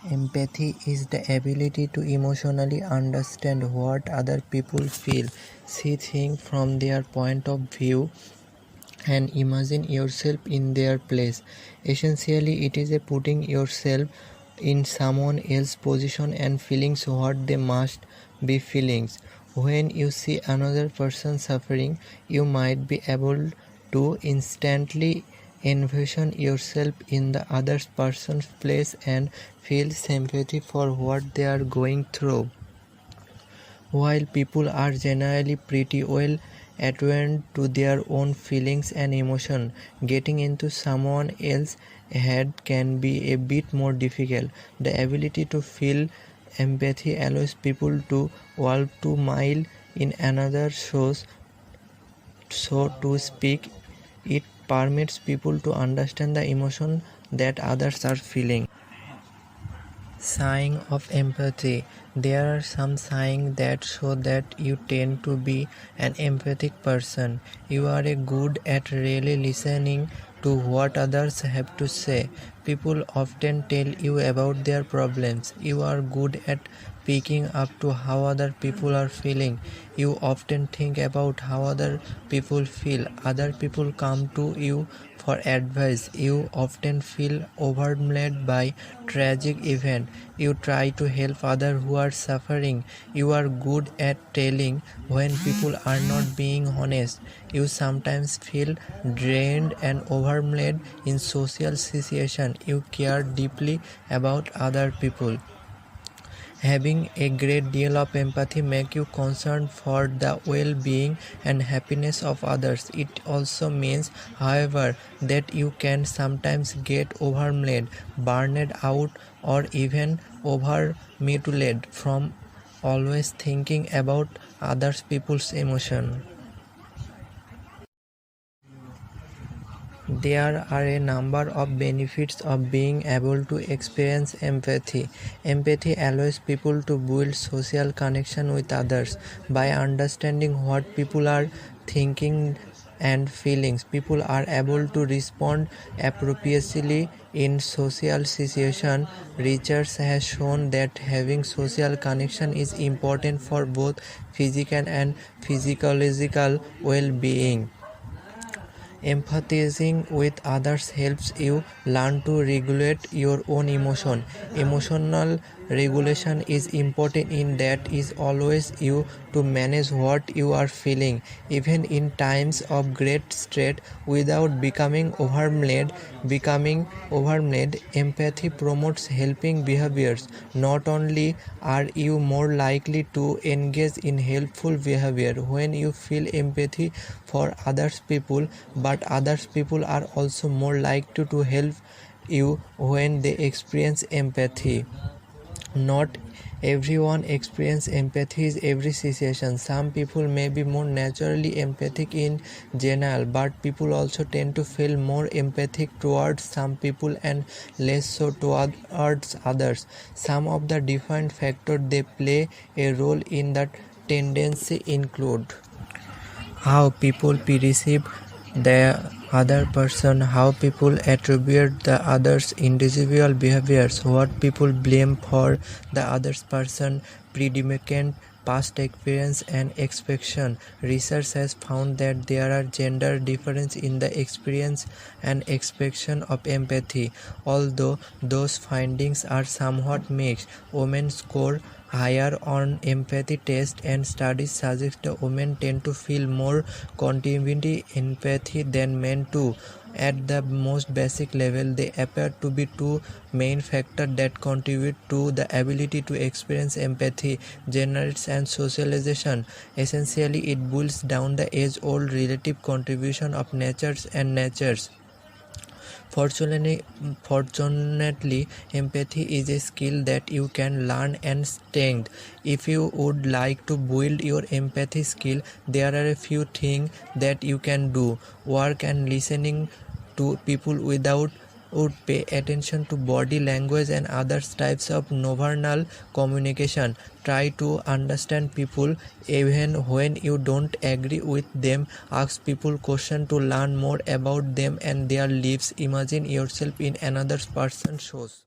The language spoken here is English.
Empathy is the ability to emotionally understand what other people feel, see things from their point of view, and imagine yourself in their place. Essentially, it is a putting yourself in someone else's position and feeling what they must be feeling. When you see another person suffering, you might be able to instantly envision yourself in the other person's place and feel sympathy for what they are going through. While people are generally pretty well attuned to their own feelings and emotions, getting into someone else's head can be a bit more difficult. The ability to feel empathy allows people to walk 2 miles in another shoes, so to speak. It permits people to understand the emotion that others are feeling. Sign of empathy. There are some signs that show that you tend to be an empathic person. You are good at really listening to what others have to say. People often tell you about their problems. You are good at picking up to how other people are feeling. You often think about how other people feel. Other people come to you for advice. You often feel overwhelmed by tragic event. You try to help others who are suffering. You are good at telling when people are not being honest. You sometimes feel drained and overwhelmed in social situations. You care deeply about other people. Having a great deal of empathy makes you concerned for the well-being and happiness of others. It also means, however, that you can sometimes get overwhelmed, burned out, or even over-mutilated from always thinking about other people's emotions. There are a number of benefits of being able to experience empathy. Empathy allows people to build social connection with others. By understanding what people are thinking and feelings, people are able to respond appropriately in social situations. Research has shown that having social connection is important for both physical and physiological well-being. Empathizing with others helps you learn to regulate your own emotion. Emotional regulation is important in that it allows you to manage what you are feeling, even in times of great stress, without becoming overwhelmed. Empathy promotes helping behaviors. Not only are you more likely to engage in helpful behavior when you feel empathy for others people, but others people are also more likely to help you when they experience empathy. Not everyone experiences empathy in every situation. Some people may be more naturally empathic in general, but people also tend to feel more empathic towards some people and less so towards others. Some of the different factors they play a role in that tendency include how people perceive the other person, how people attribute the other's individual behaviors, what people blame for the other person, predicament, past experience and expectation. Research has found that there are gender difference in the experience and expectation of empathy. Although those findings are somewhat mixed, women score higher on empathy tests, and studies suggest that women tend to feel more continuity empathy than men too. At the most basic level, they appear to be two main factors that contribute to the ability to experience empathy: genetics and socialization. Essentially, it boils down the age-old relative contribution of natures and natures. Fortunately, empathy is a skill that you can learn and strengthen. If you would like to build your empathy skill, there are a few things that you can do. Work and listening to people without would pay attention to body language and other types of nonverbal communication. Try to understand people even when you don't agree with them. Ask people questions to learn more about them and their lives. Imagine yourself in another person's shoes.